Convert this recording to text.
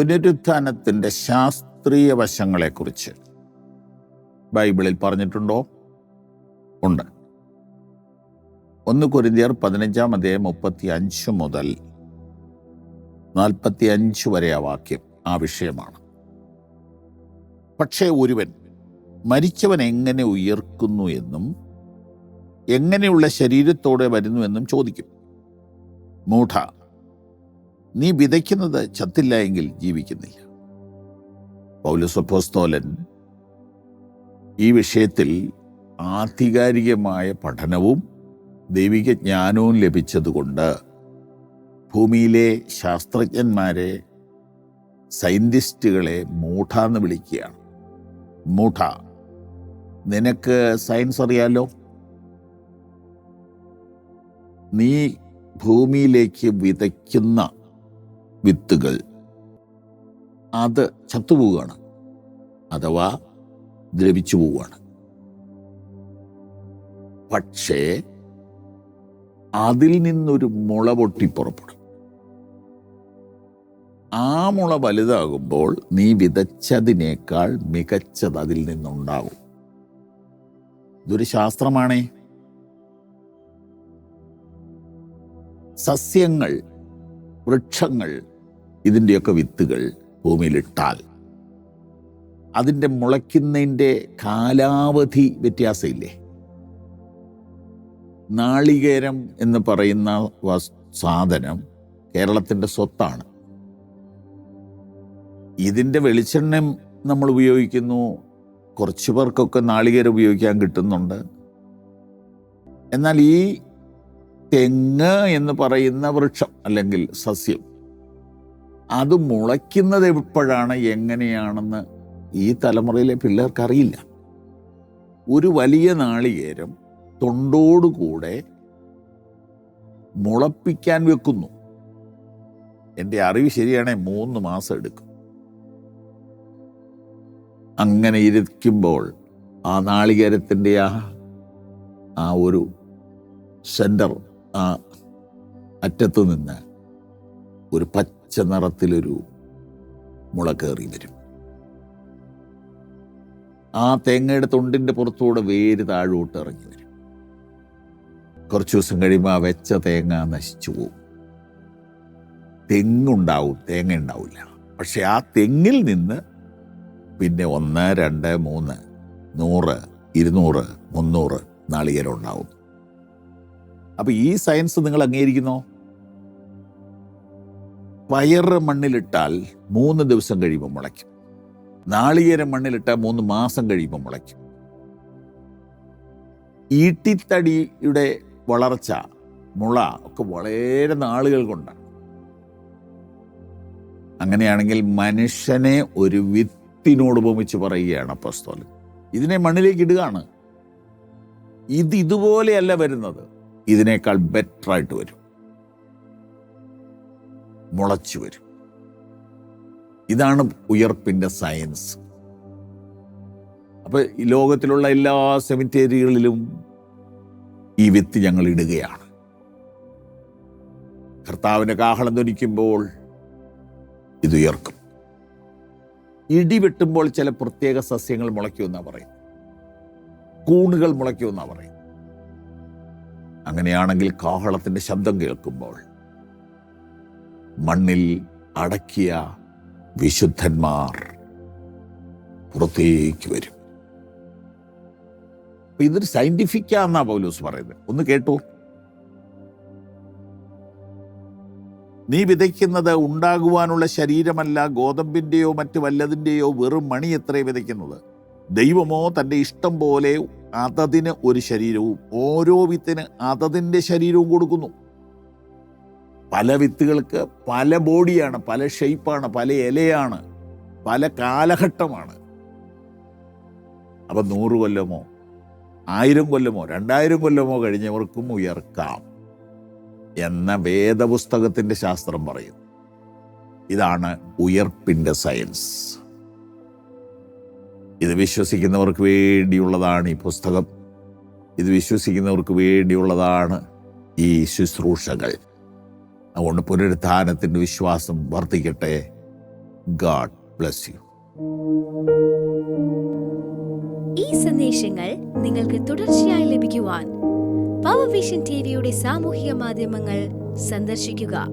പുനരുത്ഥാനത്തിൻ്റെ ശാസ്ത്രീയ വശങ്ങളെക്കുറിച്ച് ബൈബിളിൽ പറഞ്ഞിട്ടുണ്ടോ? ഉണ്ട്. 1 കൊരിന്ത്യർ 15:35 മുതൽ 45 വരെ ആ വാക്യം ആ വിഷയമാണ്. പക്ഷേ ഒരുവൻ മരിച്ചവൻ എങ്ങനെ ഉയർക്കുന്നു എന്നും എങ്ങനെയുള്ള ശരീരത്തോടെ വരുന്നു എന്നും ചോദിക്കും. മൂഢ, നീ വിതയ്ക്കുന്നത് ചത്തില്ല എങ്കിൽ ജീവിക്കുന്നില്ല. പൗലോസ് അപ്പോസ്തലൻ ഈ വിഷയത്തിൽ ആധികാരികമായ പഠനവും ദൈവിക ജ്ഞാനവും ലഭിച്ചതുകൊണ്ട് ഭൂമിയിലെ ശാസ്ത്രജ്ഞന്മാരെ, സയൻറ്റിസ്റ്റുകളെ മൂഢ എന്ന് വിളിക്കുകയാണ്. മൂഢ, നിനക്ക് സയൻസ് അറിയാലോ, നീ ഭൂമിയിലേക്ക് വിതയ്ക്കുന്ന വിത്തുകൾ അത് ചത്തുപോവുകയാണ്, അഥവാ ദ്രവിച്ചു പോവുകയാണ്. പക്ഷേ അതിൽ നിന്നൊരു മുള പൊട്ടി പുറപ്പെടും. ആ മുള വലുതാകുമ്പോൾ നീ വിതച്ചതിനേക്കാൾ മികച്ചത് അതിൽ നിന്നുണ്ടാകും. ഇതൊരു ശാസ്ത്രമാണേ. സസ്യങ്ങൾ, വൃക്ഷങ്ങൾ, ഇതിൻ്റെയൊക്കെ വിത്തുകൾ ഭൂമിയിലിട്ടാൽ അതിൻ്റെ മുളയ്ക്കുന്നതിൻ്റെ കാലാവധി വ്യത്യാസമില്ലേ? നാളികേരം എന്ന് പറയുന്ന സാധനം കേരളത്തിൻ്റെ സ്വത്താണ്. ഇതിൻ്റെ വെളിച്ചെണ്ണ നമ്മൾ ഉപയോഗിക്കുന്നു, കുറച്ച് പേർക്കൊക്കെ നാളികേരം ഉപയോഗിക്കാൻ കിട്ടുന്നുണ്ട്. എന്നാൽ ഈ തെങ്ങ് എന്ന് പറയുന്ന വൃക്ഷം അല്ലെങ്കിൽ സസ്യം അത് മുളയ്ക്കുന്നത് എപ്പോഴാണ്, എങ്ങനെയാണെന്ന് ഈ തലമുറയിലെ പിള്ളേർക്കറിയില്ല. ഒരു വലിയ നാളികേരം തൊണ്ടോടുകൂടെ മുളപ്പിക്കാൻ വെക്കുന്നു. എൻ്റെ അറിവ് ശരിയാണെങ്കിൽ 3 മാസം എടുക്കും. അങ്ങനെ ഇരിക്കുമ്പോൾ ആ നാളികേരത്തിൻ്റെ ആ ഒരു സെൻറ്റർ, ആ അറ്റത്ത് നിന്ന് ഒരു പച്ച നിറത്തിലൊരു മുള കയറി വരും. ആ തേങ്ങയുടെ തൊണ്ടിൻ്റെ പുറത്തൂടെ വേര് താഴോട്ട് ഇറങ്ങി വരും. കുറച്ച് ദിവസം കഴിയുമ്പോൾ ആ വെച്ച തേങ്ങ നശിച്ചു പോകും. തെങ്ങുണ്ടാവും, തേങ്ങ ഉണ്ടാവില്ല. പക്ഷെ ആ തെങ്ങിൽ നിന്ന് പിന്നെ 1, 2, 3, 100, 200, 300 നാളികേരം ഉണ്ടാവും. അപ്പം ഈ സയൻസ് നിങ്ങൾ അംഗീകരിക്കുന്നോ? പയറ് മണ്ണിലിട്ടാൽ 3 ദിവസം കഴിയുമ്പോൾ മുളയ്ക്കും. നാളികേരം മണ്ണിലിട്ടാൽ 3 മാസം കഴിയുമ്പോൾ മുളയ്ക്കും. ഈട്ടിത്തടിയുടെ വളർച്ച, മുള ഒക്കെ വളരെ നാളുകൾ കൊണ്ടാണ്. അങ്ങനെയാണെങ്കിൽ മനുഷ്യനെ ഒരു വിത്തിനോട് ഉപമിച്ച് പറയുകയാണ് അപ്പോസ്തലൻ. ഇതിനെ മണ്ണിലേക്ക് ഇടുകയാണ്. ഇതുപോലെയല്ല വരുന്നത്, ഇതിനേക്കാൾ ബെറ്ററായിട്ട് വരും, മുളച്ചു വരും. ഇതാണ് ഉയർപ്പിൻ്റെ സയൻസ്. അപ്പോൾ ഈ ലോകത്തിലുള്ള എല്ലാ സെമിത്തേരികളിലും ഈ വിത്ത് ഞങ്ങൾ ഇടുകയാണ്. കർത്താവിൻ്റെ കാഹളം ധ്വനിക്കുമ്പോൾ ഇത് ഉയർക്കും. ഇടി വെട്ടുമ്പോൾ ചില പ്രത്യേക സസ്യങ്ങൾ മുളയ്ക്കുമെന്നാണ് പറയുന്നത്, കൂണുകൾ മുളയ്ക്കുമെന്നാണ് പറയുന്നത്. അങ്ങനെയാണെങ്കിൽ കാഹളത്തിൻ്റെ ശബ്ദം കേൾക്കുമ്പോൾ മണ്ണിൽ അടക്കിയ വിശുദ്ധന്മാർ പുറത്തേക്ക് വരും. ഇതൊരു സയന്റിഫിക്കാന്നാ പൗലോസ് പറയുന്നത്. ഒന്ന് കേട്ടു. നീ വിതയ്ക്കുന്നത് ഉണ്ടാകുവാനുള്ള ശരീരമല്ല, ഗോതമ്പിൻ്റെയോ മറ്റ് വല്ലതിൻ്റെയോ വെറും മണി എത്രേ വിതയ്ക്കുന്നത്. ദൈവമോ തൻ്റെ ഇഷ്ടം പോലെ അതതിന് ഒരു ശരീരവും ഓരോ വിത്തിന് അതതിൻ്റെ ശരീരവും കൊടുക്കുന്നു. പല വിത്തുകൾക്ക് പല ബോഡിയാണ്, പല ഷെയ്പ്പാണ്, പല ഇലയാണ്, പല കാലഘട്ടമാണ്. അപ്പം 100 കൊല്ലമോ 1000 കൊല്ലമോ 2000 കൊല്ലമോ കഴിഞ്ഞവർക്കും ഉയർക്കാം എന്ന വേദപുസ്തകത്തിൻ്റെ ശാസ്ത്രം പറയും. ഇതാണ് ഉയർപ്പിൻ്റെ സയൻസ്. ഇത് വിശ്വസിക്കുന്നവർക്ക് വേണ്ടിയുള്ളതാണ് ഈ പുസ്തകം. ഇത് വിശ്വസിക്കുന്നവർക്ക് വേണ്ടിയുള്ളതാണ് ഈ ശുശ്രൂഷകൾ. അതുകൊണ്ട് പുനരുത്ഥാനത്തിൻ്റെ വിശ്വാസം വർദ്ധിക്കട്ടെ. God bless you. ഈ സന്ദേശങ്ങൾ നിങ്ങൾക്ക് തുടർച്ചയായി ലഭിക്കുവാൻ പവർ വിഷൻ ടിവിയുടെ സാമൂഹിക മാധ്യമങ്ങൾ സന്ദർശിക്കുക.